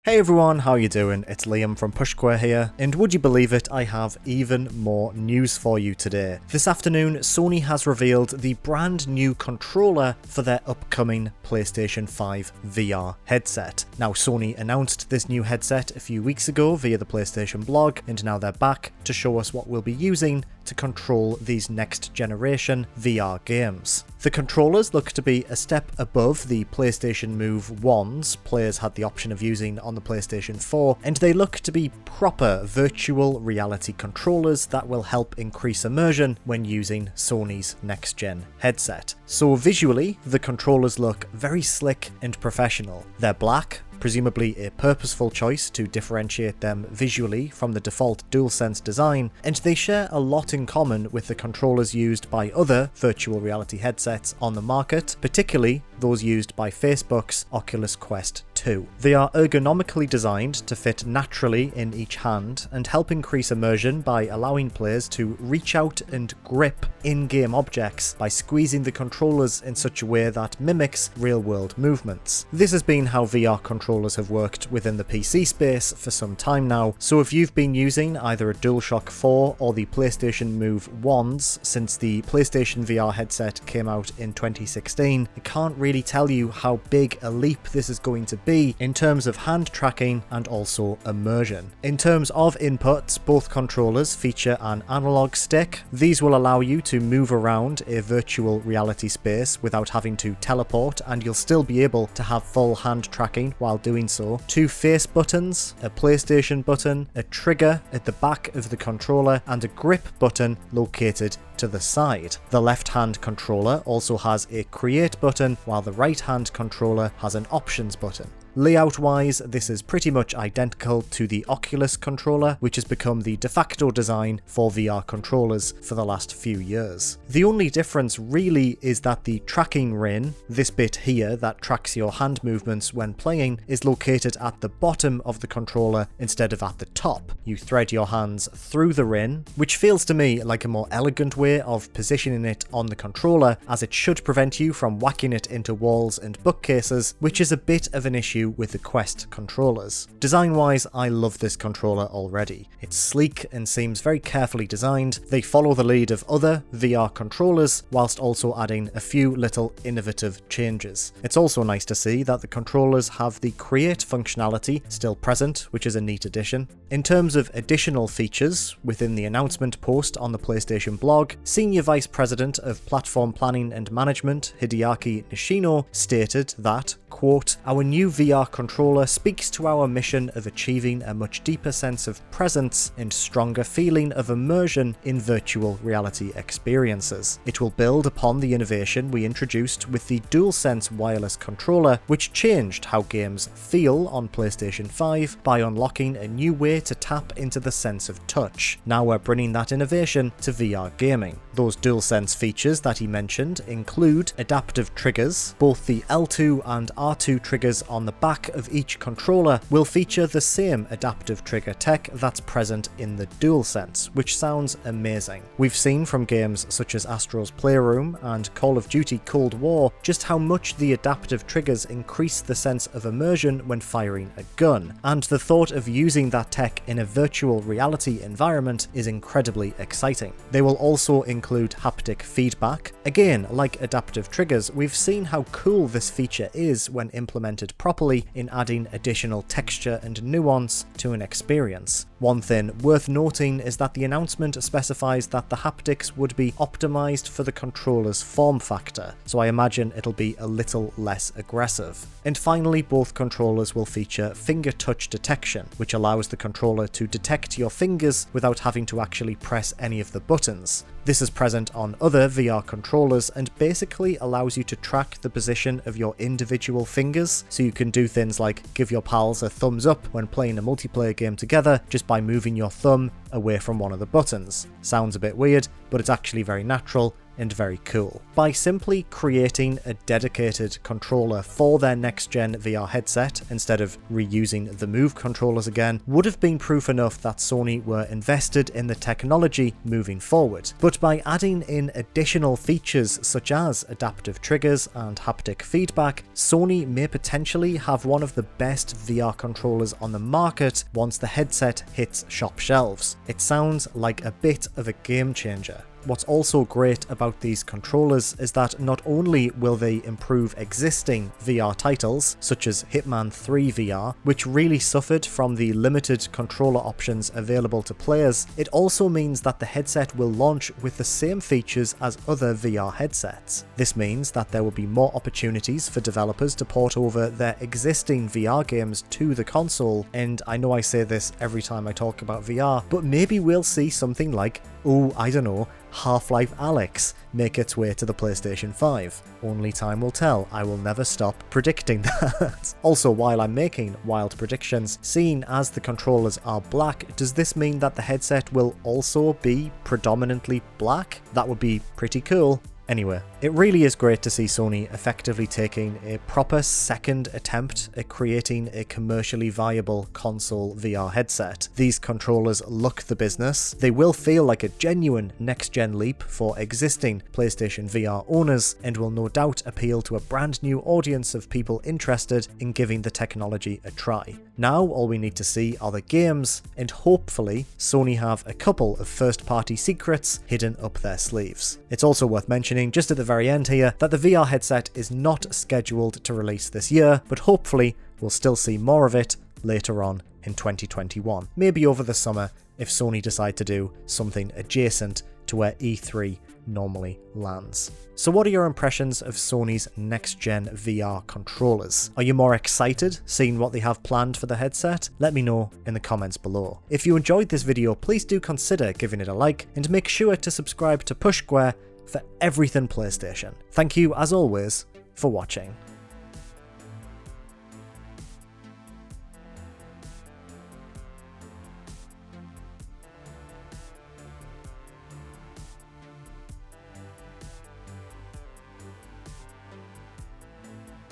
Hey everyone, how you doing? It's Liam from Pushquare here, and would you believe it, I have even more news for you today. This afternoon, Sony has revealed the brand new controller for their upcoming PlayStation 5 VR headset. Now, Sony announced this new headset a few weeks ago via the PlayStation blog, and now they're back to show us what we'll be using to control these next generation VR games. The controllers look to be a step above the PlayStation Move ones players had the option of using on the PlayStation 4, and they look to be proper virtual reality controllers that will help increase immersion when using Sony's next-gen headset. So visually, the controllers look very slick and professional. They're black, presumably a purposeful choice to differentiate them visually from the default DualSense design, and they share a lot in common with the controllers used by other virtual reality headsets on the market, particularly those used by Facebook's Oculus Quest 2. They are ergonomically designed to fit naturally in each hand and help increase immersion by allowing players to reach out and grip in-game objects by squeezing the controllers in such a way that mimics real-world movements. This has been how VR controllers have worked within the PC space for some time now, so if you've been using either a DualShock 4 or the PlayStation Move wands since the PlayStation VR headset came out in 2016, I can't really tell you how big a leap this is going to be in terms of hand tracking and also immersion. In terms of inputs, both controllers feature an analog stick. These will allow you to move around a virtual reality space without having to teleport, and you'll still be able to have full hand tracking while doing so. 2 face buttons, a PlayStation button, a trigger at the back of the controller, and a grip button located to the side. The left-hand controller also has a create button, while the right-hand controller has an options button. Layout-wise, this is pretty much identical to the Oculus controller, which has become the de facto design for VR controllers for the last few years. The only difference really is that the tracking ring, this bit here that tracks your hand movements when playing, is located at the bottom of the controller instead of at the top. You thread your hands through the ring, which feels to me like a more elegant way of positioning it on the controller, as it should prevent you from whacking it into walls and bookcases, which is a bit of an issue with the Quest controllers. Design-wise, I love this controller already. It's sleek and seems very carefully designed. They follow the lead of other VR controllers, whilst also adding a few little innovative changes. It's also nice to see that the controllers have the create functionality still present, which is a neat addition. In terms of additional features, within the announcement post on the PlayStation blog, Senior Vice President of Platform Planning and Management, Hideaki Nishino, stated that, quote, "Our new VR controller speaks to our mission of achieving a much deeper sense of presence and stronger feeling of immersion in virtual reality experiences. It will build upon the innovation we introduced with the DualSense wireless controller, which changed how games feel on PlayStation 5 by unlocking a new way to tap into the sense of touch. Now we're bringing that innovation to VR gaming." Those DualSense features that he mentioned include adaptive triggers. Both the L2 and R2 triggers on the back of each controller will feature the same adaptive trigger tech that's present in the DualSense, which sounds amazing. We've seen from games such as Astro's Playroom and Call of Duty Cold War just how much the adaptive triggers increase the sense of immersion when firing a gun, and the thought of using that tech in a virtual reality environment is incredibly exciting. They will also include haptic feedback. Again, like adaptive triggers, we've seen how cool this feature is when implemented properly in adding additional texture and nuance to an experience. One thing worth noting is that the announcement specifies that the haptics would be optimized for the controller's form factor, so I imagine it'll be a little less aggressive. And finally, both controllers will feature finger touch detection, which allows the controller to detect your fingers without having to actually press any of the buttons. This is present on other VR controllers and basically allows you to track the position of your individual fingers, so you can do things like give your pals a thumbs up when playing a multiplayer game together just by moving your thumb away from one of the buttons. Sounds a bit weird, but it's actually very natural and very cool. By simply creating a dedicated controller for their next-gen VR headset instead of reusing the Move controllers again would have been proof enough that Sony were invested in the technology moving forward. But by adding in additional features such as adaptive triggers and haptic feedback, Sony may potentially have one of the best VR controllers on the market once the headset hits shop shelves. It sounds like a bit of a game changer. What's also great about these controllers is that not only will they improve existing VR titles, such as Hitman 3 VR, which really suffered from the limited controller options available to players, it also means that the headset will launch with the same features as other VR headsets. This means that there will be more opportunities for developers to port over their existing VR games to the console, and I know I say this every time I talk about VR, but maybe we'll see something like, I don't know, Half-Life Alyx make its way to the PlayStation 5. Only time will tell. I will never stop predicting that. Also, while I'm making wild predictions, seeing as the controllers are black, does this mean that the headset will also be predominantly black? That would be pretty cool. Anyway, it really is great to see Sony effectively taking a proper second attempt at creating a commercially viable console VR headset. These controllers look the business, they will feel like a genuine next-gen leap for existing PlayStation VR owners, and will no doubt appeal to a brand new audience of people interested in giving the technology a try. Now all we need to see are the games, and hopefully Sony have a couple of first-party secrets hidden up their sleeves. It's also worth mentioning just at the very end here that the VR headset is not scheduled to release this year, but hopefully we'll still see more of it later on in 2021. Maybe over the summer if Sony decide to do something adjacent to where E3 normally lands. So what are your impressions of Sony's next-gen VR controllers? Are you more excited seeing what they have planned for the headset? Let me know in the comments below. If you enjoyed this video, please do consider giving it a like, and make sure to subscribe to Push Square for everything PlayStation. Thank you, as always, for watching.